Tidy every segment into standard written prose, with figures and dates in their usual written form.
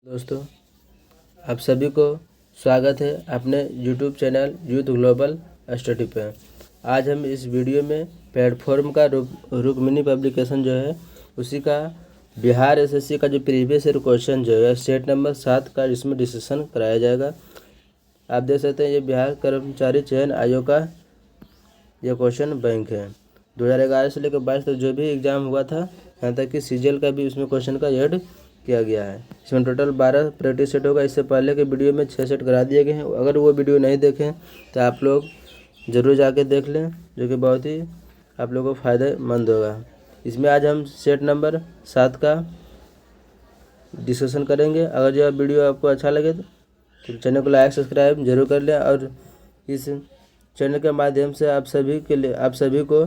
दोस्तों, आप सभी को स्वागत है अपने YouTube channel youth global study पे। आज हम इस वीडियो में प्लेटफॉर्म का रुक्मिणी पब्लिकेशन जो है उसी का बिहार एसएससी का जो प्रीवियस ईयर क्वेश्चन जो है सेट नंबर 7 का इसमें डिस्कशन कराया जाएगा। आप देख सकते हैं ये बिहार कर्मचारी चयन आयोग का ये क्वेश्चन बैंक है। 2011 से लेकर 22 तक जो भी एग्ज़ाम हुआ था, यहाँ तक कि सीजीएल का भी उसमें क्वेश्चन का ऐड किया गया है। इसमें टोटल 12 प्रैक्टिस सेट होगा। इससे पहले के वीडियो में 6 सेट करा दिए गए हैं। अगर वो वीडियो नहीं देखें तो आप लोग ज़रूर जाके देख लें, जो कि बहुत ही आप लोगों को फ़ायदेमंद होगा। इसमें आज हम सेट नंबर 7 का डिस्कशन करेंगे। अगर जो वीडियो आपको अच्छा लगे तो चैनल को लाइक सब्सक्राइब जरूर कर लें, और इस चैनल के माध्यम से आप सभी को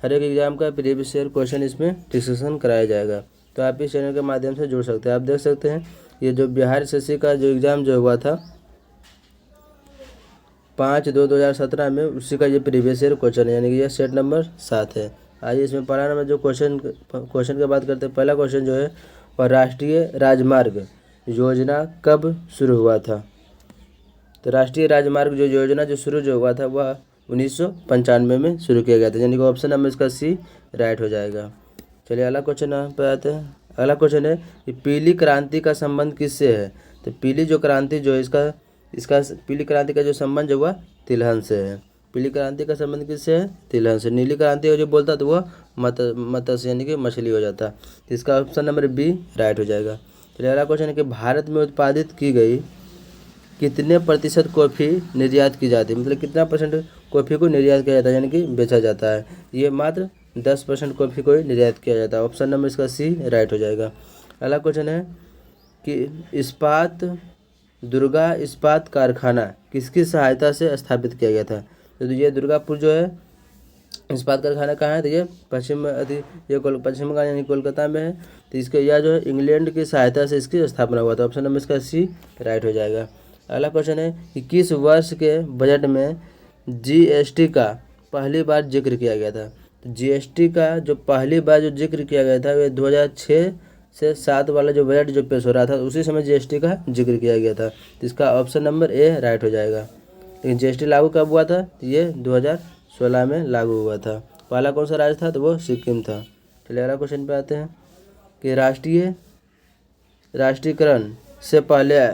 हर एक एग्ज़ाम का प्रीवियस ईयर क्वेश्चन इसमें डिस्कशन कराया जाएगा। तो आप इस चैनल के माध्यम से जुड़ सकते हैं। आप देख सकते हैं ये जो बिहार एसएससी का जो एग्ज़ाम जो हुआ था 5/2/2017 में, उसी का ये प्रीवियस ईयर क्वेश्चन है, यानी कि ये सेट नंबर 7 है। आइए इसमें पहला नंबर जो क्वेश्चन की बात करते हैं। पहला क्वेश्चन जो है और राष्ट्रीय राजमार्ग योजना कब शुरू हुआ था? तो राष्ट्रीय राजमार्ग जो योजना जो हुआ था वह 1995 में शुरू किया गया था, यानी कि ऑप्शन नंबर इसका सी राइट हो जाएगा। चलिए अगला क्वेश्चन पे आते हैं। अगला क्वेश्चन है कि पीली क्रांति का संबंध किससे है? तो पीली जो क्रांति जो है इसका पीली क्रांति का जो संबंध जो हुआ तिलहन से है। पीली क्रांति का संबंध किससे है? तिलहन से। नीली क्रांति जो बोलता तो वह मत्स्य यानी कि मछली हो जाता। तो इसका ऑप्शन नंबर बी राइट हो जाएगा। चलिए अगला क्वेश्चन है कि भारत में उत्पादित की गई कितने प्रतिशत कॉफ़ी निर्यात की जाती है? मतलब कितना परसेंट कॉफ़ी को निर्यात किया जाता है, यानी कि बेचा जाता है? ये मात्र 10% कॉफ़ी को निर्यात किया जाता है। ऑप्शन नंबर इसका सी राइट हो जाएगा। अगला क्वेश्चन है कि दुर्गा इस्पात कारखाना किसकी सहायता से स्थापित किया गया था? तो ये दुर्गापुर जो है इस्पात कारखाना कहाँ है? तो ये पश्चिम बंगाल यानी कोलकाता में है। तो इसके यह जो है इंग्लैंड की सहायता से इसकी स्थापना हुआ था। ऑप्शन नंबर इसका सी राइट हो जाएगा। अगला क्वेश्चन है कि किस वर्ष के बजट में जीएसटी का पहली बार जिक्र किया गया था? तो जीएसटी का जो पहली बार जो जिक्र किया गया था वह 2006 से 7 वाला जो बजट जो पेश हो रहा था उसी समय जीएसटी का जिक्र किया गया था। तो इसका ऑप्शन नंबर ए राइट हो जाएगा। लेकिन जीएसटी लागू कब हुआ था? ये 2016 में लागू हुआ था। पहला कौन सा राज्य था? तो वो सिक्किम था। चलिए अगला क्वेश्चन पे आते हैं कि राष्ट्रीयकरण से पहले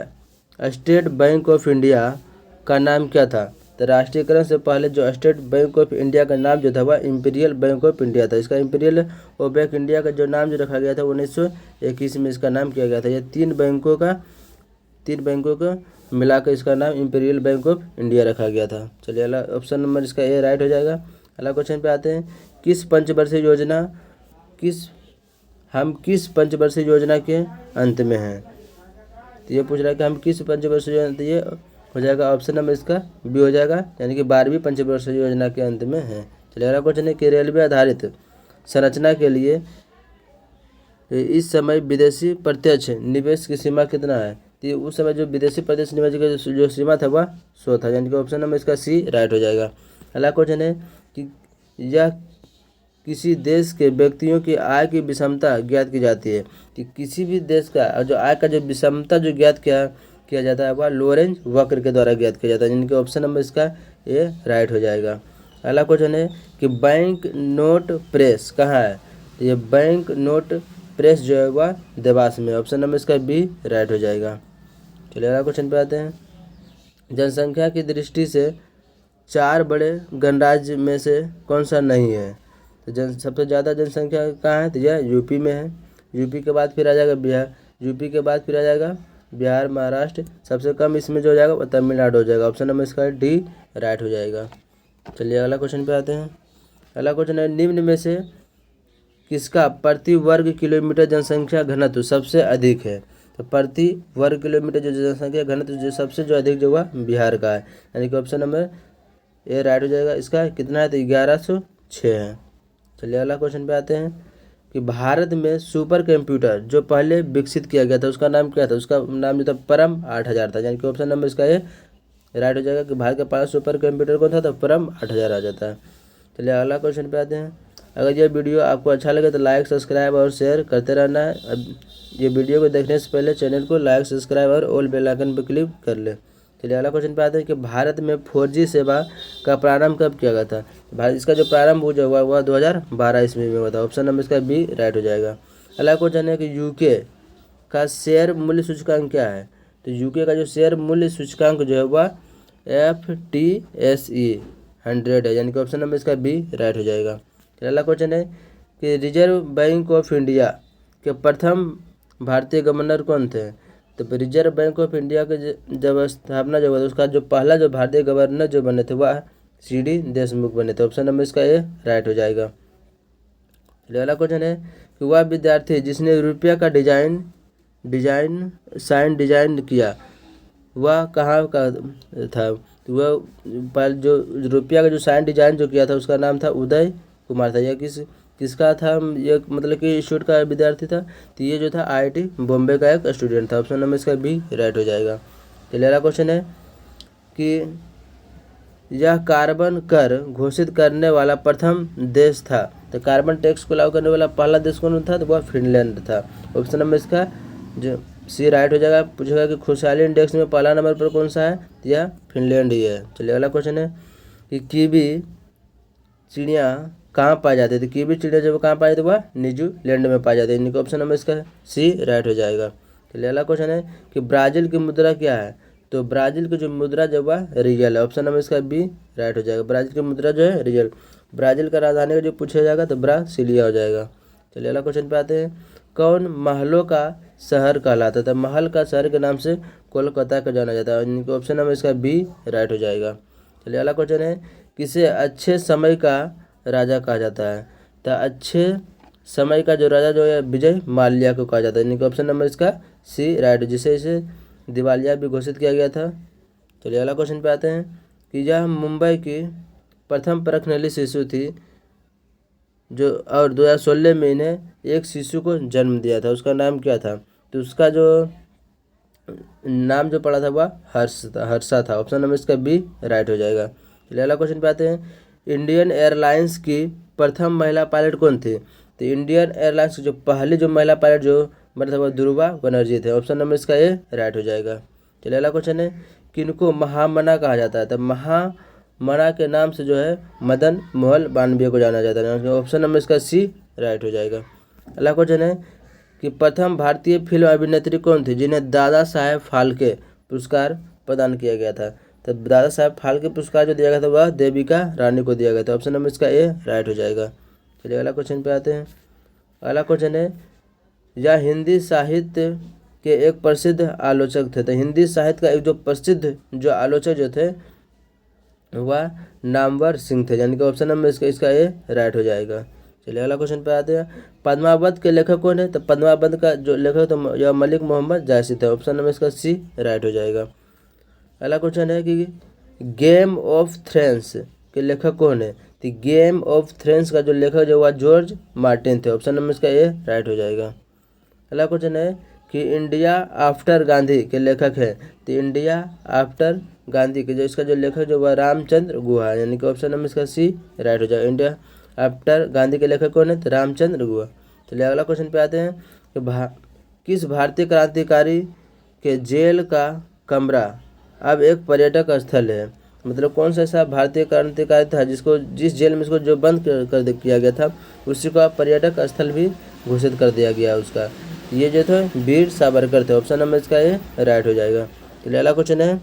स्टेट बैंक ऑफ इंडिया का नाम क्या था? तो राष्ट्रीयकरण से पहले जो स्टेट बैंक ऑफ इंडिया का नाम जो था वह इंपीरियल बैंक ऑफ इंडिया था। इसका इंपीरियल और बैंक इंडिया का जो नाम जो रखा गया था 1921 में इसका नाम किया गया था। ये तीन बैंकों का मिलाकर इसका नाम इंपीरियल बैंक ऑफ इंडिया रखा गया था। चलिए अगला ऑप्शन नंबर इसका ए राइट हो जाएगा। अगला क्वेश्चन पे आते हैं किस पंचवर्षीय योजना के अंत में है? तो ये पूछ रहा है कि हम किस पंचवर्षीय योजना, तो ये हो जाएगा ऑप्शन नंबर इसका बी हो जाएगा, यानी कि 12वीं पंचवर्षीय योजना के अंत में है। चलिए अगला क्वेश्चन है कि रेलवे आधारित संरचना के लिए इस समय विदेशी प्रत्यक्ष निवेश की सीमा कितना है? तो उस समय जो विदेशी प्रत्यक्ष निवेश की जो सीमा था वह 100 था, यानी कि ऑप्शन नंबर इसका सी राइट हो जाएगा। अगला क्वेश्चन है कि यह किसी देश के व्यक्तियों की आय की विषमता ज्ञात की जाती है? कि किसी भी देश का जो आय का जो विषमता जो ज्ञात किया जाता है वह लोरेंज वक्र के द्वारा ज्ञात किया जाता है, यानी कि ऑप्शन नंबर इसका ए राइट हो जाएगा। अगला क्वेश्चन है कि बैंक नोट प्रेस कहाँ है? तो ये बैंक नोट प्रेस जो है वह देवास में। ऑप्शन नंबर इसका बी राइट हो जाएगा। चलिए अगला क्वेश्चन पे आते हैं। जनसंख्या की दृष्टि से 4 बड़े गणराज्य में से कौन सा नहीं है? तो सबसे ज़्यादा जनसंख्या कहाँ है? तो यह यूपी में है। यूपी के बाद फिर आ जाएगा बिहार, महाराष्ट्र। सबसे कम इसमें जो हो जाएगा वो तमिलनाडु हो जाएगा। ऑप्शन नंबर इसका डी राइट हो जाएगा। चलिए अगला क्वेश्चन पे आते हैं। अगला क्वेश्चन है निम्न में से किसका प्रति वर्ग किलोमीटर जनसंख्या घनत्व सबसे अधिक है? तो प्रति वर्ग किलोमीटर जो जनसंख्या घनत्व जो सबसे जो अधिक जो हुआ बिहार का है, यानी कि ऑप्शन नंबर ए राइट हो जाएगा। इसका कितना है? तो 1106 है। चलिए अगला क्वेश्चन पे आते हैं कि भारत में सुपर कंप्यूटर जो पहले विकसित किया गया था उसका नाम क्या था? उसका नाम जो था परम 8000 था, यानी कि ऑप्शन नंबर इसका ये राइट हो जाएगा कि भारत का पहला सुपर कंप्यूटर कौन था? तो परम 8000 आ जाता है। चलिए अगला क्वेश्चन पे आते हैं। अगर ये वीडियो आपको अच्छा लगे तो लाइक सब्सक्राइब और शेयर करते रहना है। अब ये वीडियो को देखने से पहले चैनल को लाइक सब्सक्राइब और ऑल बेल आइकन पर क्लिक कर ले। चलिए अगला क्वेश्चन पे आते हैं कि भारत में 4G सेवा का प्रारंभ कब किया गया था। भारत इसका जो प्रारंभ हुआ हुआ 2012 ईस्वी में हुआ था। ऑप्शन नंबर इसका बी राइट हो जाएगा। अगला क्वेश्चन है कि यूके का शेयर मूल्य सूचकांक क्या है। तो यूके का जो शेयर मूल्य सूचकांक जो है वह FTSE 100 है, यानी कि ऑप्शन नंबर इसका बी राइट हो जाएगा। अगला क्वेश्चन है कि रिजर्व बैंक ऑफ इंडिया के प्रथम भारतीय गवर्नर कौन थे। तो रिजर्व बैंक ऑफ इंडिया के जब स्थापना जो हुआ उसका जो पहला जो भारतीय गवर्नर जो बने थे वह CD देशमुख बने थे। ऑप्शन नंबर इसका ए राइट हो जाएगा। अगला क्वेश्चन है कि वह विद्यार्थी जिसने रुपया का डिजाइन किया वह कहाँ का था। तो वह जो रुपया का जो साइन डिजाइन जो किया था उसका नाम था उदय कुमार था। यह किसका था, ये मतलब कि इंस्टीट्यूट का विद्यार्थी था। तो ये जो था IIT बॉम्बे का एक स्टूडेंट था। ऑप्शन नंबर इसका बी राइट हो जाएगा। चलिए अगला क्वेश्चन है कि यह कार्बन कर घोषित करने वाला प्रथम देश था। तो कार्बन टैक्स को लागू करने वाला पहला देश कौन था, तो वह फिनलैंड था। ऑप्शन नंबर इसका जो सी राइट हो जाएगा। पूछेगा कि खुशहाली इंडेक्स में पहला नंबर पर कौन सा है, तो यह फिनलैंड ही है। चलिए अगला क्वेश्चन है कि कीवी चिड़िया कहाँ पाई जाती है। तो कीवी चिड़िया जब कहाँ पाई जाती है वह न्यूजीलैंड में पाई जाती है, इनका ऑप्शन नंबर इसका सी राइट हो जाएगा। चलिए अगला क्वेश्चन है कि ब्राज़ील की मुद्रा क्या है। तो ब्राज़ील की जो मुद्रा जब वह रियल है। ऑप्शन नंबर इसका बी राइट हो जाएगा। ब्राज़ील की मुद्रा जो है रियल। ब्राज़ील का राजधानी का जो पूछा जाएगा तो ब्रासिलिया हो जाएगा। चलिए अगला क्वेश्चन पे आते हैं। कौन महलों का शहर कहलाता था। महल का शहर के नाम से कोलकाता का जाना जाता है, इनके ऑप्शन नंबर इसका बी राइट हो जाएगा। चलिए अगला क्वेश्चन है किसे अच्छे समय का राजा कहा जाता है। तो अच्छे समय का जो राजा जो है विजय माल्या को कहा जाता है, इनके ऑप्शन नंबर इसका सी राइट, जिसे इसे दिवालिया भी घोषित किया गया था। चलिए अगला क्वेश्चन पे आते हैं कि यह मुंबई की प्रथम प्रखनली शिशु थी जो, और 2016 में इन्हें एक शिशु को जन्म दिया था। उसका नाम क्या था। तो उसका जो नाम जो पड़ा था वह हर्षा था। ऑप्शन नंबर इसका बी राइट हो जाएगा। चलिए अगला क्वेश्चन पे आते हैं। इंडियन एयरलाइंस की प्रथम महिला पायलट कौन थी। तो इंडियन एयरलाइंस की जो पहली जो महिला पायलट जो बना था वह ध्रुवा बनर्जी थे। ऑप्शन नंबर इसका ए राइट हो जाएगा। चलिए अगला क्वेश्चन है किनको महामना कहा जाता है। तो महामना के नाम से जो है मदन मोहन मालवीय को जाना जाता है। ऑप्शन नंबर इसका सी राइट हो जाएगा। अगला क्वेश्चन है कि प्रथम भारतीय फिल्म अभिनेत्री कौन थी जिन्हें दादा साहेब फाल्के पुरस्कार प्रदान किया गया था। तो दादा साहेब फाल्के पुरस्कार जो दिया गया था वह देविका रानी को दिया गया था। ऑप्शन नंबर इसका ए राइट हो जाएगा। चलिए अगला क्वेश्चन पे आते हैं। अगला क्वेश्चन है यह हिंदी साहित्य के एक प्रसिद्ध आलोचक थे। तो हिंदी साहित्य का एक जो प्रसिद्ध जो आलोचक जो थे वह नामवर सिंह थे, यानी कि ऑप्शन नंबर इसका ए राइट हो जाएगा। चलिए अगला क्वेश्चन पे आते हैं। पद्मावत के लेखक कौन है। तो पद्मावत का जो लेखक तो यह मलिक मोहम्मद जायसी थे। ऑप्शन नंबर इसका सी राइट हो जाएगा। अगला क्वेश्चन है कि गेम ऑफ थ्रोन्स के लेखक कौन है। तो गेम ऑफ थ्रोन्स का जो लेखक जो हुआ जॉर्ज मार्टिन थे। ऑप्शन नंबर इसका ए राइट हो जाएगा। अगला क्वेश्चन है कि इंडिया आफ्टर गांधी के लेखक है। तो इंडिया आफ्टर गांधी के जो इसका जो लेखक जो हुआ रामचंद्र गुहा, यानी कि ऑप्शन नंबर इसका सी राइट हो जाएगा। इंडिया आफ्टर गांधी के लेखक कौन है, तो रामचंद्र गुहा। चलिए अगला क्वेश्चन पे आते हैं कि किस भारतीय क्रांतिकारी के जेल का कमरा अब एक पर्यटक स्थल है। मतलब कौन सा ऐसा भारतीय क्रांतिकारी था जिस जेल में इसको जो बंद किया गया था उसी को पर्यटक स्थल भी घोषित कर दिया गया उसका। ये जो थे वीर सावरकर थे। ऑप्शन नंबर इसका ये राइट हो जाएगा। चलिए अगला क्वेश्चन है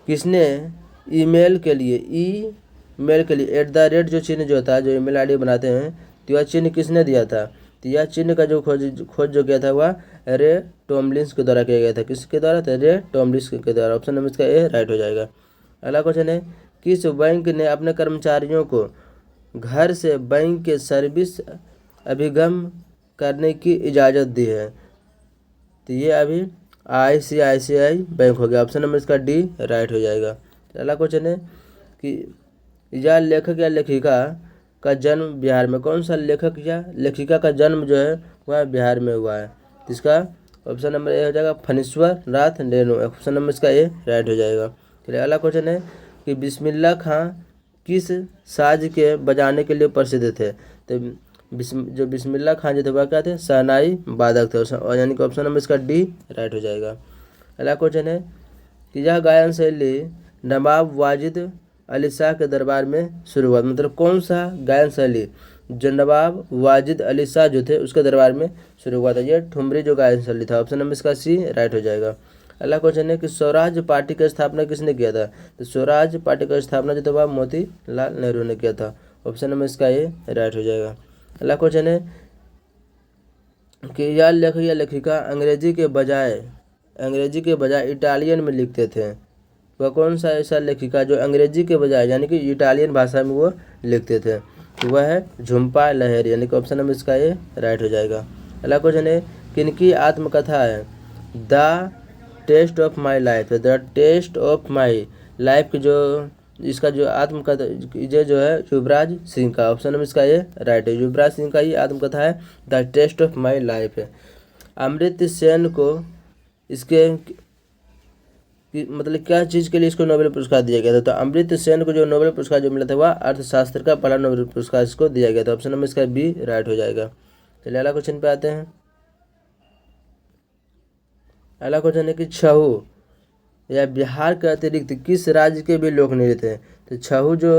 किसने ईमेल के लिए @ जो चिन्ह जो था, जो ईमेल ID बनाते हैं, तो यह चिन्ह किसने दिया था। तो यह चिन्ह का जो खोज जो किया था वह रे टॉमलिंस के द्वारा किया गया था। किसके द्वारा, तो रे टॉमलिंस के द्वारा। ऑप्शन नंबर इसका ए राइट हो जाएगा। अगला क्वेश्चन है किस बैंक ने अपने कर्मचारियों को घर से बैंक के सर्विस अभिगम करने की इजाज़त दी है। तो ये अभी ICICI बैंक हो गया। ऑप्शन नंबर इसका डी राइट हो जाएगा। अगला क्वेश्चन है कि यह लेखक या लेखिका का जन्म बिहार में, कौन सा लेखक या लेखिका का जन्म जो है वह बिहार में हुआ है। इसका ऑप्शन नंबर ए हो जाएगा फणीश्वर नाथ रेणु। ऑप्शन नंबर इसका ए राइट हो जाएगा। चलिए अगला क्वेश्चन है कि बिस्मिल्लाह खां किस साज के बजाने के लिए प्रसिद्ध थे। तो जो बिस्मिल्लाह खान जो थे वह क्या थे, शहनाई वादक थे, और यानी कि ऑप्शन नंबर इसका डी राइट हो जाएगा। अगला क्वेश्चन है कि यह गायन शैली नवाब वाजिद अली शाह के दरबार में शुरू हुआ, मतलब कौन सा गायन शैली जो नवाब वाजिद अली शाह जो थे उसके दरबार में शुरू हुआ था, ये ठुमरी जो गायन शैली था। ऑप्शन नंबर इसका सी राइट हो जाएगा। अगला क्वेश्चन है कि स्वराज पार्टी की स्थापना किसने किया था, तो स्वराज पार्टी का स्थापना जो था वह मोतीलाल नेहरू ने किया था। ऑप्शन नंबर इसका ये राइट हो जाएगा। अगला क्वेश्चन है कि यह लेखक या लेखिका अंग्रेजी के बजाय इटालियन में लिखते थे, वह कौन सा ऐसा लेखिका जो अंग्रेजी के बजाय यानी कि इटालियन भाषा में वो लिखते थे, वह है झुम्पा लाहिरी, यानी कि ऑप्शन नंबर इसका ये राइट हो जाएगा। अगला क्वेश्चन है किनकी आत्मकथा है the test of my life, the test of my life की जो इसका जो आत्मकथा ये जो है युवराज सिंह का। ऑप्शन नंबर इसका ये राइट है, युवराज सिंह का ये आत्मकथा है the test of my life है। अमर्त्य सेन को इसके मतलब क्या चीज़ के लिए इसको नोबेल पुरस्कार दिया गया था, तो अमर्त्य सेन को जो नोबेल पुरस्कार जो मिला था वह अर्थशास्त्र का पहला नोबेल पुरस्कार इसको दिया गया था। ऑप्शन नंबर इसका बी राइट हो जाएगा। चलिए अगला क्वेश्चन पे आते हैं। अगला क्वेश्चन है कि छहू या बिहार के अतिरिक्त किस राज्य के भी लोक नृत्य हैं, तो छहू जो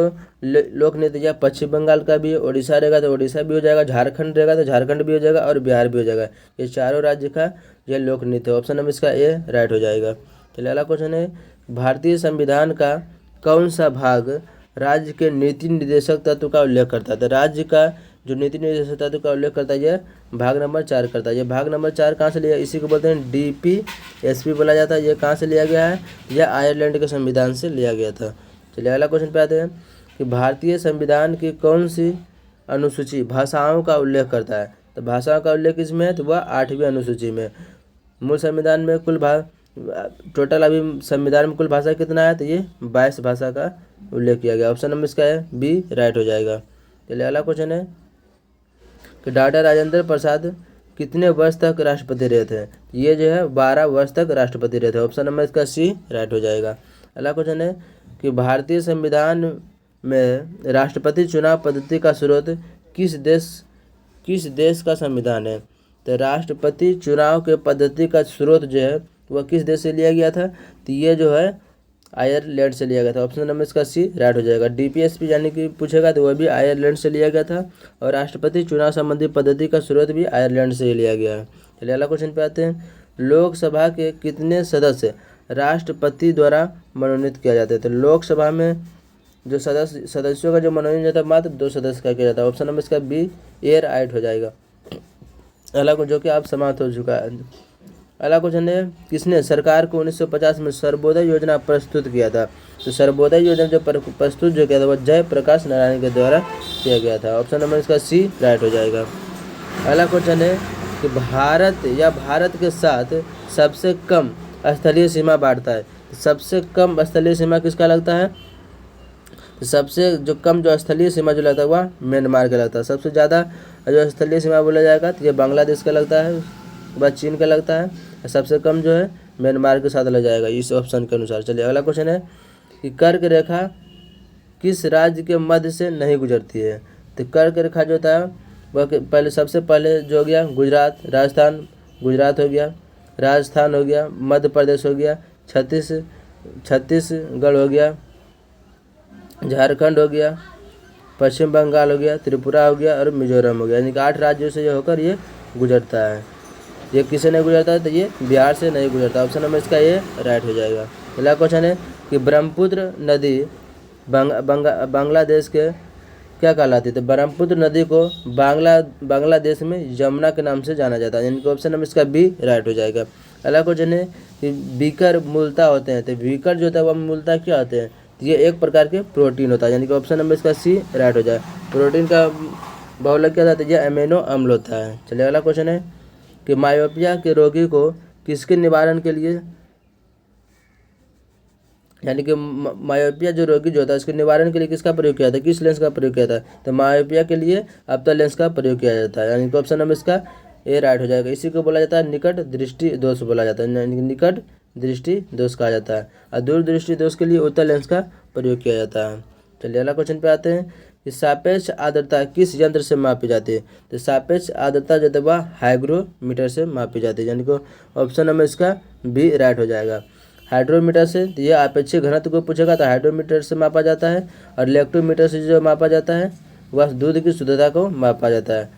लोक नृत्य या पश्चिम बंगाल का भी, उड़ीसा रहेगा तो उड़ीसा भी हो जाएगा, झारखंड रहेगा तो झारखंड भी हो जाएगा और बिहार भी हो जाएगा। ये चारों राज्य का यह लोक नृत्य है। ऑप्शन नंबर इसका ए राइट हो जाएगा। चलिए अगला क्वेश्चन है भारतीय संविधान का कौन सा भाग राज्य के नीति निर्देशक तत्व का उल्लेख करता है, तो राज्य का जो नीति निर्देशक तत्व का उल्लेख करता है यह भाग नंबर 4 करता है। यह भाग नंबर 4 कहाँ से लिया, इसी को बोलते हैं DPSP बोला जाता है। यह कहाँ से लिया गया है, यह आयरलैंड के संविधान से लिया गया था। चलिए अगला क्वेश्चन पे आते हैं कि भारतीय संविधान की कौन सी अनुसूची भाषाओं का उल्लेख करता है, तो भाषाओं का उल्लेख इसमें है तो वह 8वीं अनुसूची में। मूल संविधान में टोटल अभी संविधान में कुल भाषा कितना है, तो ये 22 भाषा का उल्लेख किया गया। ऑप्शन नंबर इसका है बी राइट हो जाएगा। चलिए अगला क्वेश्चन है कि डॉक्टर राजेंद्र प्रसाद कितने वर्ष तक राष्ट्रपति रहे थे, ये जो है 12 वर्ष तक राष्ट्रपति रहे थे। ऑप्शन नंबर इसका सी राइट हो जाएगा। अगला क्वेश्चन है कि भारतीय संविधान में राष्ट्रपति चुनाव पद्धति का स्रोत किस देश का संविधान है, तो राष्ट्रपति चुनाव के पद्धति का स्रोत जो है वह किस देश से लिया गया था, तो ये जो है आयरलैंड से लिया गया था। ऑप्शन नंबर इसका सी राइट हो जाएगा। DPSP यानी कि पूछेगा तो वह भी आयरलैंड से लिया गया था, और राष्ट्रपति चुनाव संबंधी पद्धति का स्रोत भी आयरलैंड से ही लिया गया है। चलिए अगला क्वेश्चन पे आते हैं। लोकसभा के कितने सदस्य राष्ट्रपति द्वारा मनोनीत किया जाता है, तो लोकसभा में जो सदस्यों का जो मनोनयन जाता है मात्र 2 सदस्य का किया जाता है। ऑप्शन नंबर इसका बी ए राइट हो जाएगा। अगला जो कि आप समाप्त हो चुका है। अगला क्वेश्चन है किसने सरकार को 1950 में सर्वोदय योजना प्रस्तुत किया था, तो सर्वोदय योजना जो प्रस्तुत जो किया था वह जयप्रकाश नारायण के द्वारा किया गया था। ऑप्शन नंबर इसका सी राइट हो जाएगा। अगला क्वेश्चन है कि भारत के साथ सबसे कम स्थलीय सीमा बांटता है, तो सबसे कम स्थलीय सीमा किसका लगता है, तो सबसे जो कम जो स्थलीय सीमा जो लगता है वह म्यांमार का लगता है। सबसे ज़्यादा जो स्थलीय सीमा बोला जाएगा तो ये बांग्लादेश का लगता है, वह चीन का लगता है, और सबसे कम जो है म्यांमार के साथ लग जाएगा इस ऑप्शन के अनुसार। चलिए अगला क्वेश्चन है कि कर्क रेखा किस राज्य के मध्य से नहीं गुजरती है, तो कर्क रेखा जो था वह सबसे पहले जो हो गया गुजरात हो गया, राजस्थान हो गया, मध्य प्रदेश हो गया, छत्तीसगढ़ हो गया, झारखंड हो गया, पश्चिम बंगाल हो गया, त्रिपुरा हो गया और मिजोरम हो गया, यानी कि 8 राज्यों से जो होकर ये गुजरता है। ये किसे नहीं गुजरता है, तो ये बिहार से नहीं गुजरता। ऑप्शन नंबर इसका ये राइट हो जाएगा। अगला क्वेश्चन है कि ब्रह्मपुत्र नदी बांग्लादेश के क्या कहलाती है, तो ब्रह्मपुत्र नदी को बांग्लादेश में यमुना के नाम से जाना जाता है, यानी कि ऑप्शन नंबर इसका बी राइट हो जाएगा। अगला क्वेश्चन है कि बीकर मूलतः होते हैं, तो बीकर जो होता है वह मूलतः क्या होते हैं, तो ये एक प्रकार के प्रोटीन होता है, यानी कि ऑप्शन नंबर इसका सी राइट हो जाए। प्रोटीन का बहुलक क्या होता है, यह अमीनो अम्ल होता है। चलिए अगला क्वेश्चन है कि मायोपिया के रोगी को किसके निवारण के लिए, यानी कि मायोपिया जो रोगी जो होता है उसके निवारण के लिए किसका प्रयोग किया था, किस लेंस का प्रयोग किया था, तो मायोपिया के लिए अप्ता लेंस का प्रयोग किया जाता है, यानी कि ऑप्शन नंबर इसका ए राइट हो जाएगा। इसी को बोला जाता है निकट दृष्टि दोष बोला जाता है, यानी कि निकट दृष्टि दोष कहा जाता है, और दूर दृष्टि दोष के लिए उत्तल लेंस का प्रयोग किया जाता है। चलिए अगला क्वेश्चन पे आते हैं कि सापेक्ष आर्द्रता किस यंत्र से मापी जाती है? तो सापेक्ष आर्द्रता जो है वह हाइग्रोमीटर से मापी जाती है, यानी कि ऑप्शन नंबर इसका बी राइट हो जाएगा। हाइड्रोमीटर से तो यह अपेक्षित घनत्व को पूछेगा तो हाइड्रोमीटर से मापा जाता है, और इलेक्ट्रोमीटर से जो मापा जाता है वह दूध की शुद्धता को मापा जाता है।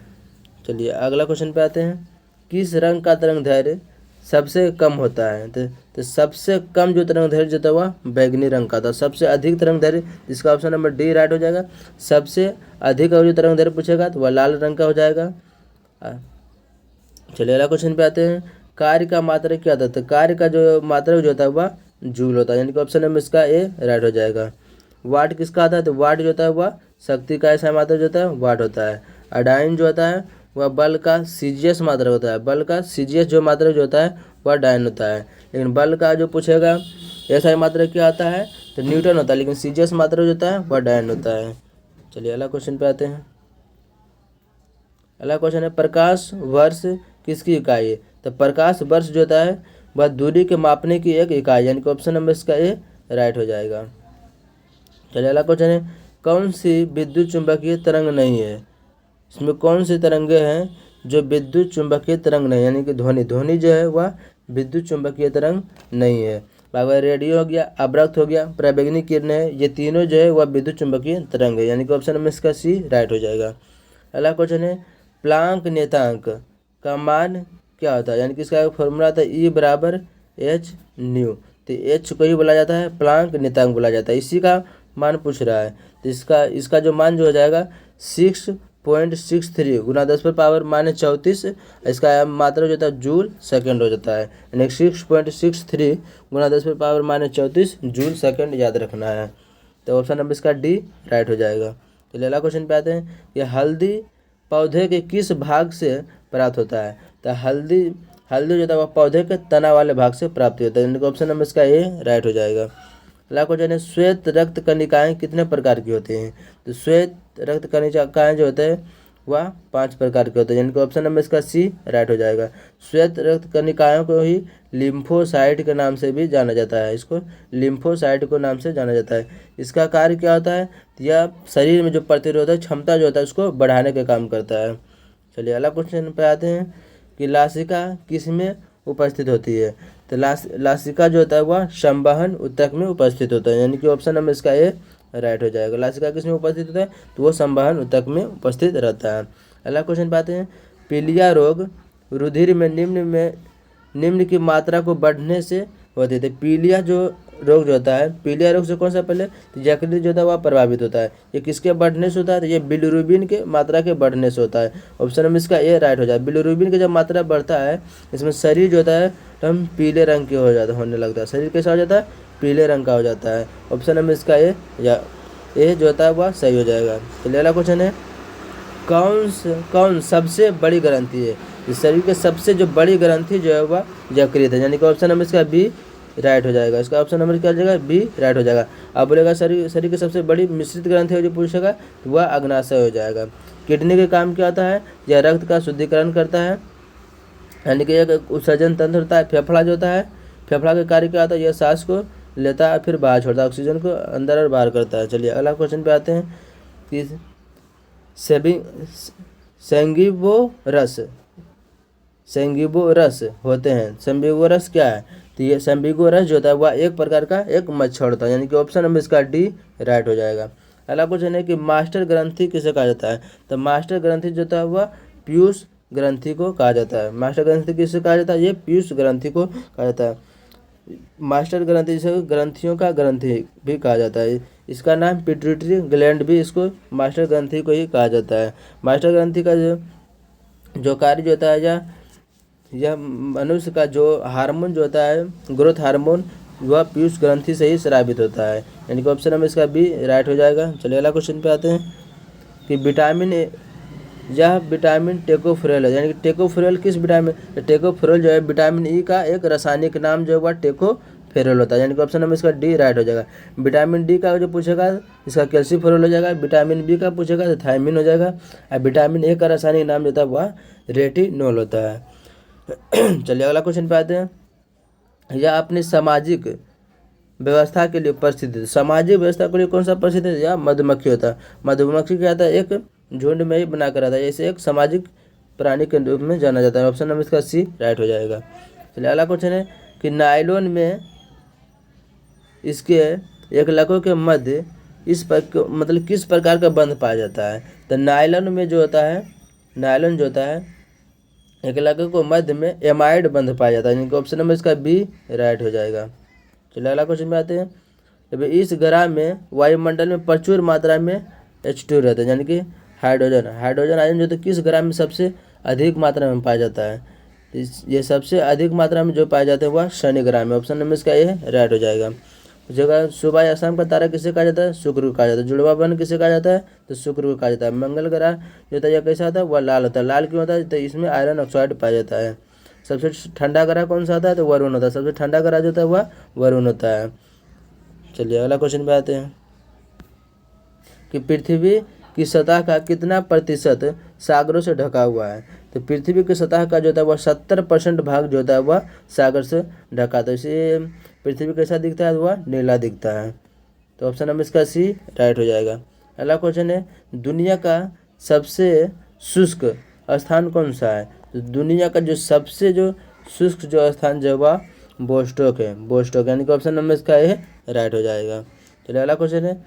चलिए अगला क्वेश्चन पे आते हैं। किस रंग का तरंग दैर्घ्य सबसे कम होता है? तो सबसे कम जो तरंग दैर्घ्य जो था वह बैगनी रंग का था। सबसे अधिक तरंग दैर्घ्य, जिसका ऑप्शन नंबर डी राइट हो जाएगा। सबसे अधिक और जो तरंग दैर्घ्य पूछेगा तो वह लाल रंग का हो जाएगा। चलिए अगला क्वेश्चन पे आते हैं। कार्य का मात्रक क्या था? तो कार्य का जो मात्रक जो होता है वह जूल होता है, यानी कि ऑप्शन नंबर इसका ए राइट हो जाएगा। वाट किसका आता है? तो वाट जो होता है वह शक्ति का ऐसा मात्रक जो होता है वाट होता है। अडाइन जो होता है वह बल का सीजीएस मात्रक होता है। बल का सीजीएस जो मात्रक जो होता है वह डायन होता है। लेकिन बल का जो पूछेगा ऐसा ही मात्रक क्या आता है? तो न्यूटन होता है, लेकिन सीजीएस मात्रक जो होता है वह डायन होता है। चलिए अगला क्वेश्चन पे आते हैं। अगला क्वेश्चन है प्रकाश वर्ष किसकी इकाई है? तो प्रकाश वर्ष जो होता है वह दूरी के मापने की एक इकाई, यानी कि ऑप्शन नंबर इसका ए राइट हो जाएगा। चलिए अगला क्वेश्चन है कौन सी विद्युत चुंबकीय तरंग नहीं है? इसमें कौन सी तरंगे हैं जो विद्युत चुंबकीय तरंग नहीं, यानी कि ध्वनि जो है वह विद्युत चुंबकीय तरंग नहीं है। अगर रेडियो हो गया, अवरक्त हो गया, पराबैंगनी किरणें है, ये तीनों जो है वह विद्युत चुंबकीय तरंग है, यानी कि ऑप्शन नंबर इसका सी राइट हो जाएगा। अगला क्वेश्चन है प्लांक नियतांक का मान क्या होता है? यानी कि इसका एक फॉर्मूला था ई बराबर एच न्यू। तो एच को ही बोला जाता है प्लांक नियतांक बोला जाता है, इसी का मान पूछ रहा है। तो इसका जो मान जो हो जाएगा 6.63 गुना 10⁻34। इसका मात्रा जो होता है जूल सेकंड हो जाता है, यानी 6.63 गुना 10⁻34 जूल सेकंड याद रखना है। तो ऑप्शन नंबर इसका डी राइट हो जाएगा। तो अगला क्वेश्चन पे आते हैं कि हल्दी पौधे के किस भाग से प्राप्त होता है? तो हल्दी जो होता है वह पौधे के तना वाले भाग से प्राप्त होता है, यानी कि ऑप्शन नंबर इसका ए राइट हो जाएगा। अगला क्वेश्चन है श्वेत रक्त कणिकाएं कितने प्रकार की होती हैं? तो श्वेत रक्त कणिकाएं जो होते हैं वह 5 प्रकार के होते हैं, यानी कि ऑप्शन नंबर इसका सी राइट हो जाएगा। श्वेत रक्त कणिकाओं को ही लिम्फोसाइट के नाम से भी जाना जाता है, इसको लिम्फोसाइट को नाम से जाना जाता है। इसका कार्य क्या होता है? यह शरीर में जो प्रतिरोधक क्षमता जो होता है उसको बढ़ाने का काम करता है। चलिए अगला क्वेश्चन पे आते हैं कि लासिका किस में उपस्थित होती है? तो लासिका जो होता है वह संवहन ऊतक में उपस्थित होता है, यानी कि ऑप्शन नंबर इसका ए राइट हो जाएगा। लासिका किस में उपस्थित होता है? तो वो संवहन ऊतक में उपस्थित रहता है। अगला क्वेश्चन पाते हैं पीलिया रोग रुधिर में निम्न की मात्रा को बढ़ने से होती है। पीलिया जो रोग जो होता है, पीलिया रोग से कौन सा पहले तो यकृत जो होता है वह प्रभावित होता है। ये किसके बढ़ने से होता है? तो ये बिलिरुबिन के मात्रा के बढ़ने से होता है। ऑप्शन नंबर इसका ए राइट हो जाए। बिलिरुबिन की जब मात्रा बढ़ता है इसमें शरीर जो होता है तो हम पीले रंग के होने लगता है। शरीर कैसा हो जाता है? पीले रंग का हो जाता है। ऑप्शन नंबर इसका ए जो होता है वह सही हो जाएगा। तो अगला क्वेश्चन है कौन सबसे बड़ी ग्रंथि है? इस शरीर के सबसे जो बड़ी ग्रंथि जो है वह यकृत है, यानी कि ऑप्शन नंबर इसका बी राइट हो जाएगा। इसका ऑप्शन नंबर क्या हो जाएगा? बी राइट हो जाएगा। अब बोलेगा शरीर की सबसे बड़ी मिश्रित ग्रंथि है जो पूछेगा तो वह अग्नाशय हो जाएगा। किडनी के काम क्या होता है? यह रक्त का शुद्धिकरण करता है, यानी कि एक उत्सर्जन तंत्र होता है। फेफड़ा जो होता है, फेफड़ा का कार्य क्या होता है? यह सांस को लेता है फिर बाहर छोड़ता है, ऑक्सीजन को अंदर और बाहर करता है। चलिए अगला क्वेश्चन पे आते हैं कि सेंगिबो रस होते हैं। सेंगिबो रस क्या है? तो ये सेंगिबो रस जो होता है वह एक प्रकार का एक मच्छर होता है, यानी कि ऑप्शन नंबर इसका डी राइट हो जाएगा। अगला क्वेश्चन है कि मास्टर ग्रंथि किसे कहा जाता है? तो मास्टर ग्रंथि जो होता है वह पीयूष ग्रंथि को कहा जाता है। मास्टर ग्रंथि किसे कहा जाता है? ये पीयूष ग्रंथि को कहा जाता है। मास्टर ग्रंथि जिसे ग्रंथियों का ग्रंथि भी कहा जाता है। इसका नाम पिट्यूटरी ग्लैंड भी इसको मास्टर ग्रंथि को ही कहा जाता है। मास्टर ग्रंथि का जो कार्य जो होता है यह मनुष्य का जो हार्मोन जो होता है ग्रोथ हार्मोन वह पीयूष ग्रंथि से ही स्रावित होता है, यानी कि ऑप्शन नंबर इसका बी राइट हो जाएगा। चलिए अगला क्वेश्चन पे आते हैं कि विटामिन टेकोफेरल है, यानी कि टेकोफेरल किस विटामिन? टेकोफेरल जो है विटामिन ई का एक रासायनिक नाम जो है वह टेकोफेरल होता है, यानी कि ऑप्शन नंबर इसका डी राइट हो जाएगा। विटामिन डी का जो पूछेगा इसका कैल्सीफेरल हो जाएगा। विटामिन बी का पूछेगा तो थायमिन हो जाएगा। और विटामिन ए का रासायनिक नाम जो होता है वह रेटिनोल होता है। चलिए अगला क्वेश्चन पे आते हैं। यह अपनी सामाजिक व्यवस्था के लिए प्रसिद्ध है। सामाजिक व्यवस्था के लिए कौन सा प्रसिद्ध है? या मधुमक्खी होता है। मधुमक्खी क्या होता है? एक झुंड में ही बना कर रहता है, जैसे एक सामाजिक प्राणी के रूप में जाना जाता है। ऑप्शन नंबर इसका सी राइट हो जाएगा। चलिए अगला क्वेश्चन है कि नायलॉन में इसके एक लकों के मध्य मतलब किस प्रकार का बंध पाया जाता है? तो नायलॉन में जो होता है, नायलॉन जो होता है एक लकों को मध्य में एमाइड बंध पाया जाता है, यानी कि ऑप्शन नंबर इसका बी राइट हो जाएगा। चलिए अगला क्वेश्चन में आते हैं। तो इस ग्राह में वायुमंडल में प्रचुर मात्रा में H2 रहता है, यानी कि हाइड्रोजन आयन जो तो किस ग्राह में सबसे अधिक मात्रा में पाया जाता है? ये सबसे अधिक मात्रा में जो पाया जाता है वह शनि ग्रह में। ऑप्शन नंबर इसका ये राइट हो जाएगा। जगह सुबह या शाम का तारा किसे कहा जाता है? शुक्र को कहा जाता है। जुड़वा बन किसे कहा जाता है? तो शुक्र को कहा जाता है। मंगल ग्रह जो होता है यह कैसा होता है? वह लाल होता है। लाल क्यों होता है? तो इसमें आयरन ऑक्साइड पाया जाता है। सबसे ठंडा ग्रह कौन सा होता है? तो वरुण होता है। सबसे ठंडा ग्रह जो होता है वह वरुण होता है। चलिए अगला क्वेश्चन पे आते हैं कि पृथ्वी की सतह का कितना प्रतिशत सागरों से ढका हुआ है? तो पृथ्वी की सतह का जो होता है वह 70% भाग जो होता है वह सागर से ढका था। इसे पृथ्वी कैसा दिखता है? वह नीला दिखता है। तो ऑप्शन नंबर इसका सी राइट हो जाएगा। अगला क्वेश्चन है दुनिया का सबसे शुष्क स्थान कौन सा है? तो दुनिया का जो सबसे जो शुष्क जो स्थान जो वह बोस्टोक है। बोस्टोक यानी कि ऑप्शन नंबर इसका ये राइट हो जाएगा। चलिए अगला क्वेश्चन है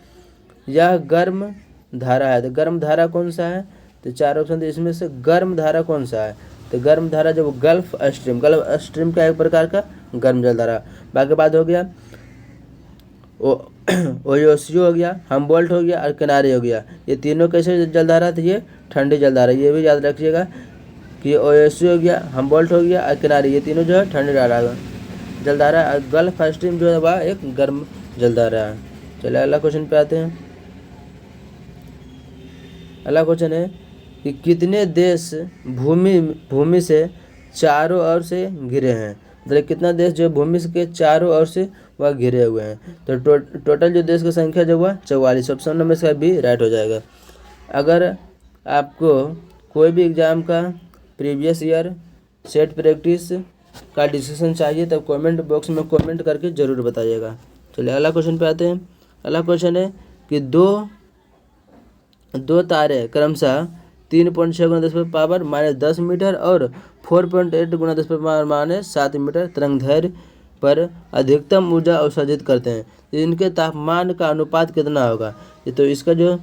यह गर्म धारा है। तो गर्म धारा कौन सा है? तो चार ऑप्शन थे, इसमें से गर्म धारा कौन सा है? तो गर्म धारा जब गल्फ स्ट्रीम का एक प्रकार का गर्म जल धारा। बाकी बात हो गया ओयोसियो हो गया, हम्बोल्ट हो गया और किनारे हो गया। ये तीनों कैसे जलधारा थे? ये ठंडी जलधारा। ये भी याद रखिएगा कि ओयोसियो हो गया, हम्बोल्ट हो गया और किनारे, ये तीनों जो है ठंडी जलधारा। गल्फ स्ट्रीम जो है वह एक गर्म जलधारा है। चलिए अगला क्वेश्चन पे आते हैं। अगला क्वेश्चन है कि कितने देश भूमि से चारों ओर से घिरे हैं? मतलब कितना देश जो भूमि के चारों ओर से वह घिरे हुए हैं? तो टोटल जो देश की संख्या जो वह 44। ऑप्शन नंबर इसका भी राइट हो जाएगा। अगर आपको कोई भी एग्जाम का प्रीवियस ईयर सेट प्रैक्टिस का डिस्कशन चाहिए तब कमेंट बॉक्स में कमेंट करके ज़रूर बताइएगा। चलिए अगला क्वेश्चन पे आते हैं। अगला क्वेश्चन है कि दो तारे क्रमशः 3.6 गुना 10⁻10 मीटर और 4.8 गुना 10⁻7 मीटर तरंगदैर्घ्य पर अधिकतम ऊर्जा अवशोषित करते हैं। इनके तापमान का अनुपात कितना होगा? तो इसका जो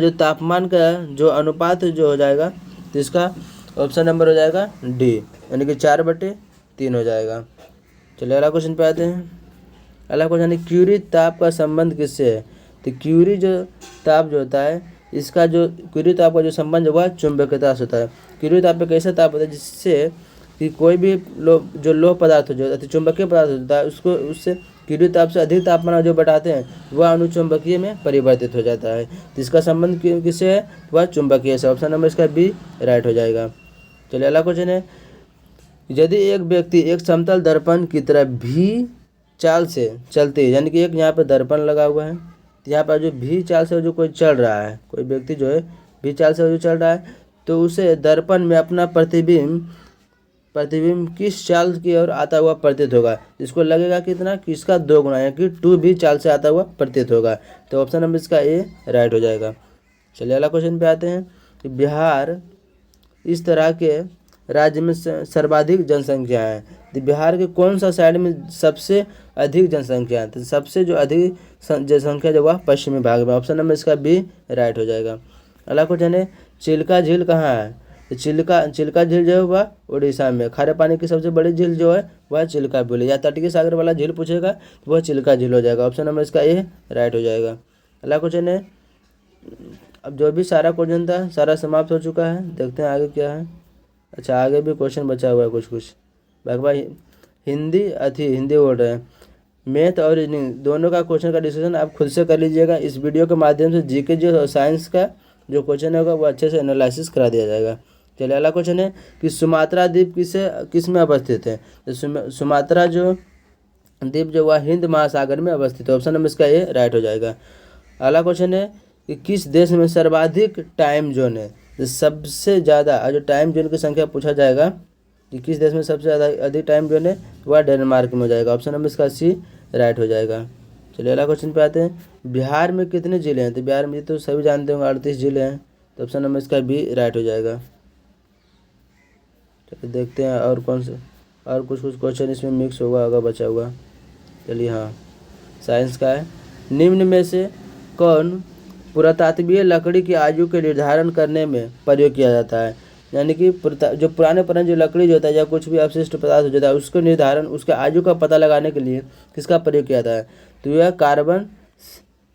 तापमान का जो अनुपात जो हो जाएगा तो इसका ऑप्शन नंबर हो जाएगा डी, यानी कि 4/3 हो जाएगा। चलिए अगला क्वेश्चन पे आते हैं। अगला क्वेश्चन है क्यूरी ताप का संबंध किससे है? तो क्यूरी जो ताप जो होता है इसका जो क्यूरी ताप का जो संबंध हुआ चुंबकीयता से होता है। क्यूरी ताप पे कैसा ताप होता है जिससे कि कोई भी लोह पदार्थ जो अति चुंबकीय पदार्थ होता है उसको उससे क्यूरी ताप से अधिक तापमान जो बढ़ाते हैं वह अनुचुंबकीय में परिवर्तित हो जाता है। जिसका संबंध किससे है? वह चुंबकीय से। ऑप्शन नंबर इसका बी राइट हो जाएगा। चलिए अगला क्वेश्चन है यदि एक व्यक्ति एक समतल दर्पण की तरह भी चाल से चलते, यानी कि एक यहाँ पर दर्पण लगा हुआ है, यहाँ पर जो भी चाल से जो कोई चल रहा है, कोई व्यक्ति जो है भी चाल से जो चल रहा है तो उसे दर्पण में अपना प्रतिबिंब किस चाल की ओर आता हुआ प्रतीत होगा? जिसको लगेगा कितना कि इसका 2 गुना, यानी कि 2 भी चाल से आता हुआ प्रतीत होगा। तो ऑप्शन नंबर इसका ए राइट हो जाएगा। चलिए अगला क्वेश्चन पे आते हैं कि बिहार इस तरह के राज्य में सर्वाधिक जनसंख्या है। तो बिहार के कौन सा साइड में सबसे अधिक जनसंख्या है? तो सबसे जो अधिक जनसंख्या जो वह पश्चिमी भाग में। ऑप्शन नंबर इसका बी राइट हो जाएगा। अगला क्वेश्चन है चिल्का झील कहाँ है? तो चिल्का झील जो है वह उड़ीसा में। खारे पानी की सबसे बड़ी झील जो है वह चिल्का झील है। या तटीय सागर वाला झील पूछेगा तो वह चिल्का झील हो जाएगा। ऑप्शन नंबर इसका ए राइट हो जाएगा। अगला क्वेश्चन है अब जो भी सारा क्वेश्चन था सारा समाप्त हो चुका है। देखते हैं आगे क्या है। अच्छा आगे भी क्वेश्चन बचा हुआ है कुछ भाई हिंदी बोल रहे हैं। मैथ और रीजनिंग दोनों का क्वेश्चन का डिस्कशन आप खुद से कर लीजिएगा। इस वीडियो के माध्यम से जीके जो और साइंस का जो क्वेश्चन होगा वो अच्छे से एनालिसिस करा दिया जाएगा। चलिए अगला क्वेश्चन है कि सुमात्रा द्वीप किस में अवस्थित है? तो सुमात्रा जो द्वीप जो वह हिंद महासागर में अवस्थित है। ऑप्शन नंबर इसका ए राइट हो जाएगा। अगला क्वेश्चन है कि किस देश में सर्वाधिक टाइम जोन है? तो सबसे ज़्यादा जो टाइम जोन की संख्या पूछा जाएगा कि किस देश में सबसे ज़्यादा अधिक टाइम जो है वह डेनमार्क में हो जाएगा। ऑप्शन नंबर इसका सी राइट हो जाएगा। चलिए अगला क्वेश्चन पे आते हैं। बिहार में कितने ज़िले हैं? तो बिहार में तो सभी जानते होंगे 38 ज़िले हैं, तो ऑप्शन नंबर इसका बी राइट हो जाएगा। चलिए देखते हैं और कौन से और कुछ क्वेश्चन इसमें मिक्स होगा बचा हुआ। चलिए हाँ, साइंस का है। निम्न में से कौन पुरातात्वीय लकड़ी की आयु के निर्धारण करने में प्रयोग किया जाता है? यानी कि जो पुराने जो लकड़ी जो होता है या कुछ भी अवशिष्ट पदार्थ हो जाता है उसको निर्धारण, उसके आयु का पता लगाने के लिए किसका प्रयोग किया जाता है? तो यह कार्बन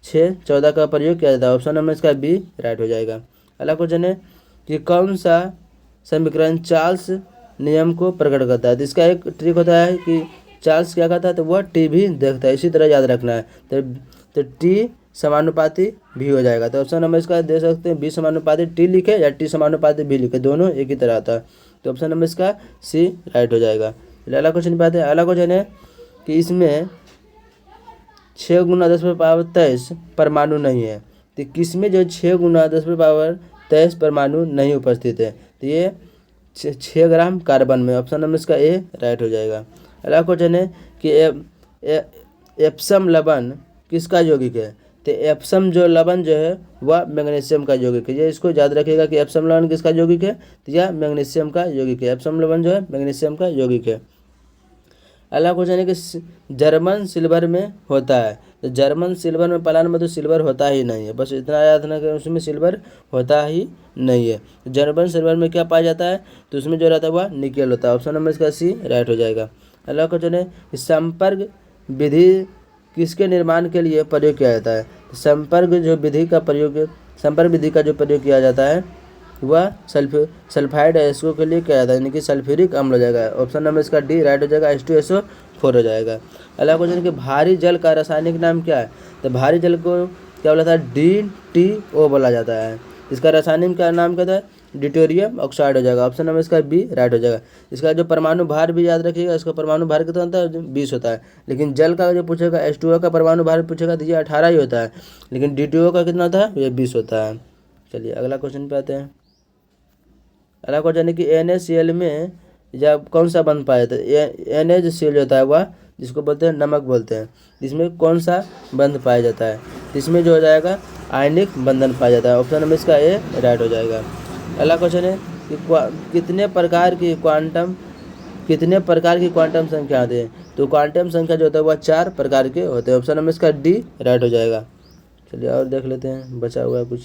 614 का प्रयोग किया जाता है। ऑप्शन नंबर इसका बी राइट हो जाएगा। अगला क्वेश्चन है कि कौन सा समीकरण चार्ल्स नियम को प्रकट करता है? तो इसका एक ट्रिक होता है कि चार्ल्स क्या करता है, तो वह टी भी देखता है। इसी तरह याद रखना है, तो टी समानुपाती भी हो जाएगा। तो ऑप्शन नंबर इसका दे सकते हैं बी समानुपाती टी लिखे या टी समानुपाती भी लिखे, दोनों एक ही तरह आता है। तो ऑप्शन नंबर इसका सी राइट हो जाएगा। अगला क्वेश्चन पे आते हैं। अगला क्वेश्चन है कि इसमें 6 × 10⁻23 परमाणु नहीं है। तो किसमें जो 6 × 10⁻23 परमाणु नहीं उपस्थित है? तो ये 6 ग्राम कार्बन में। ऑप्शन नंबर इसका ए राइट हो जाएगा। अगला क्वेश्चन है कि एप्सम लवण किसका यौगिक है? तो एप्सम जो लवण जो है वह मैग्नीशियम का यौगिक है। ये इसको याद रखिएगा कि एप्सम लवण किसका यौगिक है, तो यह मैग्नीशियम का यौगिक है। एप्सम लवण जो है मैग्नीशियम का यौगिक है। अगला क्वेश्चन है कि जर्मन सिल्वर में होता है। तो जर्मन सिल्वर में पलायन में तो सिल्वर होता ही नहीं है, बस इतना याद रखना कि उसमें सिल्वर होता ही नहीं है। जर्मन सिल्वर में क्या पाया जाता है? तो उसमें जो रहता है वह निकेल होता है। ऑप्शन नंबर इसका सी राइट हो जाएगा। अगला क्वेश्चन है संपर्क विधि किसके निर्माण के लिए प्रयोग किया जाता है? संपर्क विधि का जो प्रयोग किया जाता है वह सल्फाइड एसओ के लिए किया जाता है, यानी कि सल्फ्यूरिक अम्ल हो जाएगा। ऑप्शन नंबर इसका डी राइट हो जाएगा, H2SO4 हो जाएगा। अगला क्वेश्चन कि भारी जल का रासायनिक नाम क्या है? तो भारी जल को क्या बोला जाता है? DTO बोला जाता है। इसका रासायनिक का नाम क्या था? ड्यूटेरियम ऑक्साइड हो जाएगा। ऑप्शन नंबर इसका बी राइट हो जाएगा। इसका जो परमाणु भार भी याद रखिएगा, इसका परमाणु भार कितना होता है? 20 होता है। लेकिन जल का जो पूछेगा H2O का परमाणु भार पूछेगा तो ये 18 ही होता है, लेकिन DTO का कितना होता है? ये 20 होता है। चलिए अगला क्वेश्चन पे आते हैं। अगला क्वेश्चन है कि NaCl में या कौन सा बंध पाया जाता है? NaCl होता है वह जिसको बोलते हैं नमक बोलते हैं, इसमें कौन सा बंध पाया जाता है? इसमें जो हो जाएगा आयनिक बंधन पाया जाता है। ऑप्शन नंबर इसका ए राइट हो जाएगा। अगला क्वेश्चन है कि कितने प्रकार की क्वांटम संख्या आते हैं? तो क्वांटम संख्या जो होता है वह 4 प्रकार के होते हैं। ऑप्शन नंबर इसका डी राइट हो जाएगा। चलिए और देख लेते हैं, बचा हुआ कुछ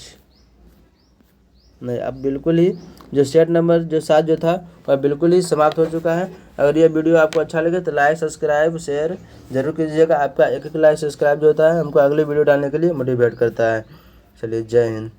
नहीं। अब बिल्कुल ही जो सेट नंबर जो 7 जो था वह बिल्कुल ही समाप्त हो चुका है। अगर ये वीडियो आपको अच्छा लगे तो लाइक सब्सक्राइब शेयर जरूर कीजिएगा। आपका एक लाइक सब्सक्राइब जो होता है हमको अगले वीडियो डालने के लिए मोटिवेट करता है। चलिए जय हिंद।